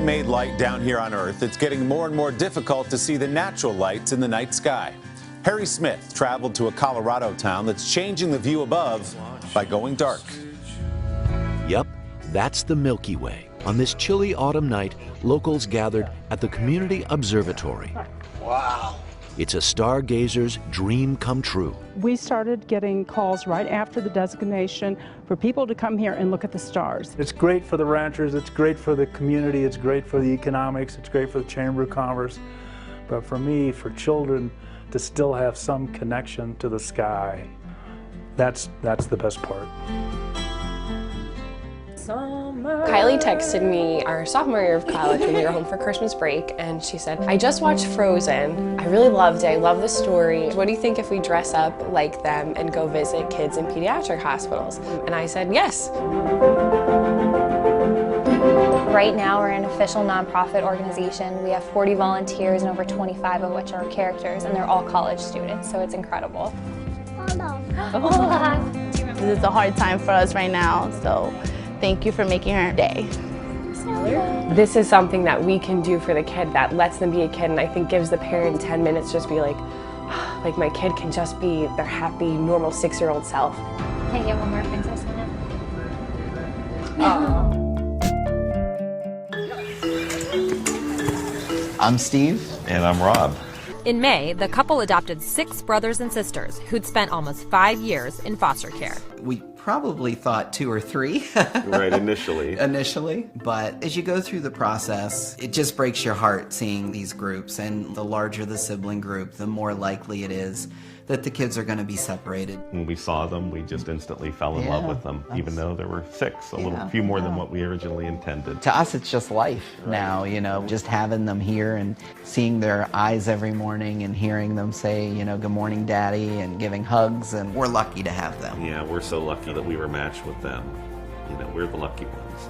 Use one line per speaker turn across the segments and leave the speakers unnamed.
man-made light down here on Earth, it's getting more and more difficult to see the natural lights in the night sky. Harry Smith traveled to a Colorado town that's changing the view above by going dark.
Yep, that's the Milky Way. On this chilly autumn night, locals gathered at the Community Observatory.
Wow.
It's a stargazer's dream come true.
We started getting calls right after the designation for people to come here and look at the stars.
It's great for the ranchers, it's great for the community, it's great for the economics, it's great for the Chamber of Commerce. But for me, for children to still have some connection to the sky, that's the best part.
Kylie texted me our sophomore year of college when we were home for Christmas break, and she said, I just watched Frozen. I really loved it. I love the story. What do you think if we dress up like them and go visit kids in pediatric hospitals? And I said, yes.
Right now we're an official nonprofit organization. We have 40 volunteers and over 25 of which are characters, and they're all college students, so it's incredible.
This is a hard time for us right now, so thank you for making her day.
This is something that we can do for the kid that lets them be a kid, and I think gives the parent 10 minutes just be like my kid can just be their happy, normal 6-year-old self.
Can I get one more princess in it?
I'm Steve.
And I'm Rob.
In May, the couple adopted 6 brothers and sisters who'd spent almost 5 years in foster care.
We probably thought 2 or 3.
Right, initially.
Initially. But as you go through the process, it just breaks your heart seeing these groups. And the larger the sibling group, the more likely it is that the kids are going to be separated.
When we saw them, we just instantly fell in love with them, even though there were 6, a few more than what we originally intended.
To us, it's just life now, you know, just having them here and seeing their eyes every morning and hearing them say, you know, good morning, Daddy, and giving hugs, and we're lucky to have them.
Yeah, we're so lucky that we were matched with them. You know, we're the lucky ones.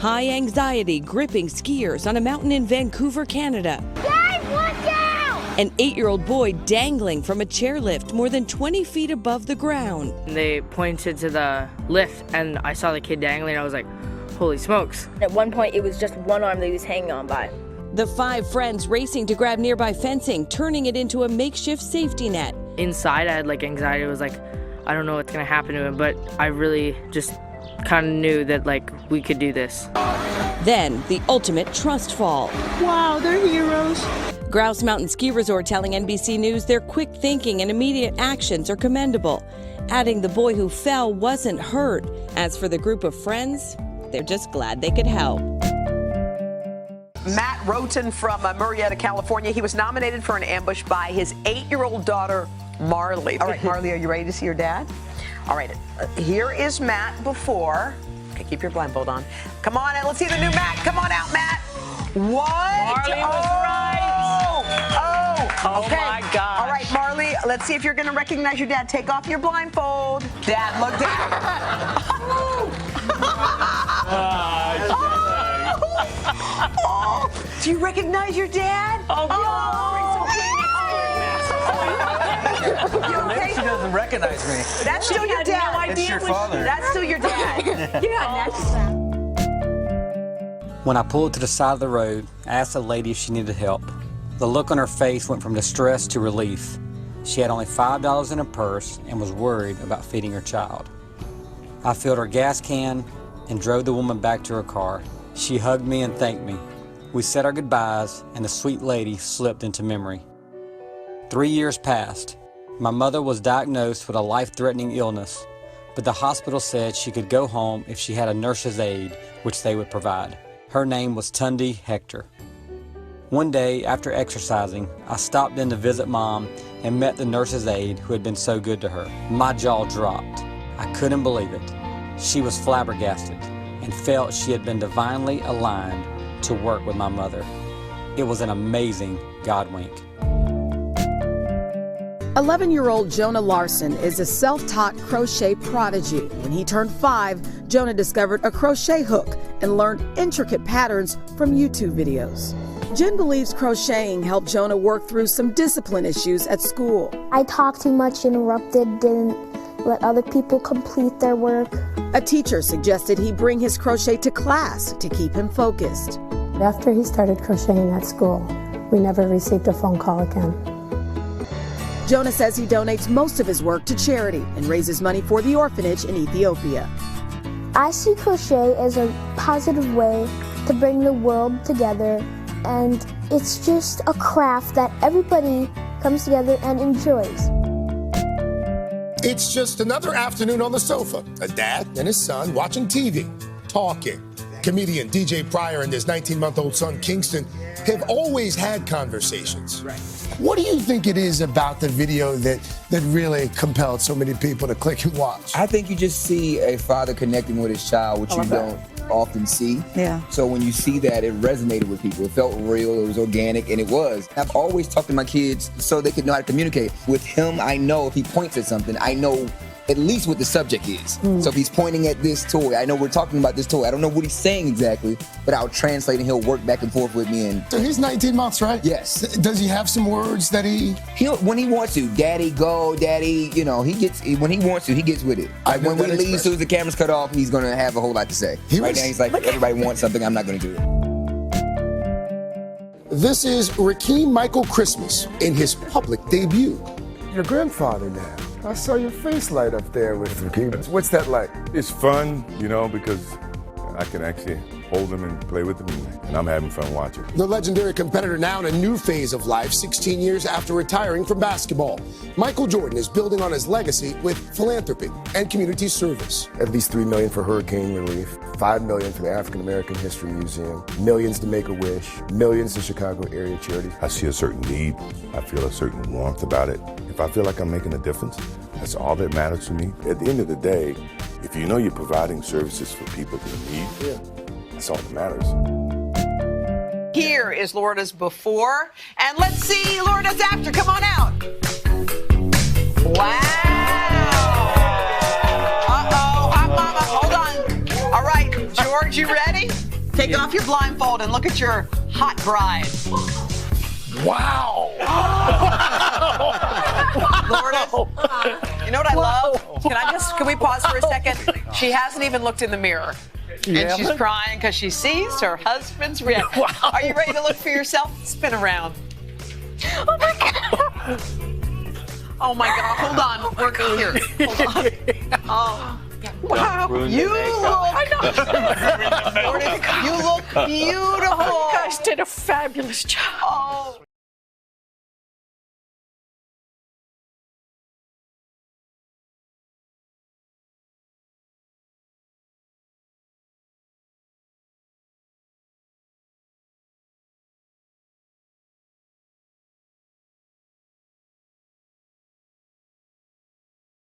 High anxiety gripping skiers on a mountain in Vancouver, Canada.
Guys, watch out!
An 8-year-old boy dangling from a chairlift more than 20 feet above the ground.
They pointed to the lift and I saw the kid dangling and I was like, holy smokes.
At one point it was just one arm that he was hanging on by.
The 5 friends racing to grab nearby fencing, turning it into a makeshift safety net.
Inside I had like anxiety. I was like, I don't know what's gonna happen to him, but I really just kind of knew that like we could do this.
Then the ultimate trust fall.
Wow, they're heroes.
Grouse Mountain Ski Resort telling NBC News their quick thinking and immediate actions are commendable, adding the boy who fell wasn't hurt. As for the group of friends, they're just glad they could help.
Matt Roten from Murrieta, California. He was nominated for an ambush by his 8-year-old daughter, Marley. All right, Marley, are you ready to see your dad? All right, here is Matt before. Okay, keep your blindfold on. Come on, let's see the new Matt. Come on out, Matt. What?
Marley was right.
Oh, okay.
My God.
All right, Marley, let's see if you're going to recognize your dad. Take off your blindfold. Dad, look down. Do you recognize your dad?
Maybe she doesn't recognize me.
That's still your dad.
It's your father.
That's still your dad.
When I pulled to the side of the road, I asked the lady if she needed help. The look on her face went from distress to relief. She had only $5 in her purse and was worried about feeding her child. I filled her gas can and drove the woman back to her car. She hugged me and thanked me. We said our goodbyes, and the sweet lady slipped into memory. 3 years passed. My mother was diagnosed with a life-threatening illness, but the hospital said she could go home if she had a nurse's aide, which they would provide. Her name was Tundi Hector. One day, after exercising, I stopped in to visit Mom and met the nurse's aide who had been so good to her. My jaw dropped. I couldn't believe it. She was flabbergasted and felt she had been divinely aligned to work with my mother. It was an amazing God wink.
11-year-old Jonah Larson is a self-taught crochet prodigy. When he turned 5, Jonah discovered a crochet hook and learned intricate patterns from YouTube videos. Jen believes crocheting helped Jonah work through some discipline issues at school.
I talked too much, interrupted, didn't let other people complete their work.
A teacher suggested he bring his crochet to class to keep him focused.
After he started crocheting at school, we never received a phone call again.
Jonah says he donates most of his work to charity and raises money for the orphanage in Ethiopia.
I see crochet as a positive way to bring the world together, and it's just a craft that everybody comes together and enjoys.
It's just another afternoon on the sofa. A dad and his son watching TV, talking. Comedian DJ Pryor and his 19-month-old son Kingston have always had conversations. Right. What do you think it is about the video that really compelled so many people to click and watch?
I think you just see a father connecting with his child, which you don't often see.
Yeah.
So when you see that, it resonated with people. It felt real, it was organic, and it was. I've always talked to my kids so they could know how to communicate. With him, I know if he points at something, I know at least what the subject is. So if he's pointing at this toy, I know we're talking about this toy. I don't know what he's saying exactly, but I'll translate and he'll work back and forth with me. And
so he's 19 months, right?
Yes.
Does he have some words that
he'll when he wants to, daddy, go, daddy, you know, when he wants to, he gets with it. Like when we leave, as soon as the camera's cut off, he's gonna have a whole lot to say. Right now he's like, everybody wants something, I'm not gonna do it.
This is Rakeem Michael Christmas in his public debut.
Your grandfather now. I saw your face light up there with Rakeem. What's that like?
It's fun, you know, because I can actually hold him and play with him, and I'm having fun watching.
The legendary competitor now in a new phase of life, 16 years after retiring from basketball. Michael Jordan is building on his legacy with philanthropy and community service.
At least $3 million for hurricane relief, $5 million for the African American History Museum, millions to Make-A-Wish, millions to Chicago area charities.
I see a certain need. I feel a certain warmth about it. If I feel like I'm making a difference, that's all that matters to me. At the end of the day, if you know you're providing services for people in need, that's all that matters.
Here is Lorna's before, and let's see Lorna's after. Come on out. Wow. Uh-oh, hot mama, hold on. All right, George, you ready? Take off your blindfold and look at your hot bride.
Wow.
Lorna, you know what I love? Can we pause for a second? She hasn't even looked in the mirror. And she's crying because she sees her husband's reaction. Wow. Are you ready to look for yourself? Spin around. Oh my God. Oh my God. Hold on. We're here. Hold on. Oh. Wow. You look beautiful.
You guys did a fabulous job.
Oh.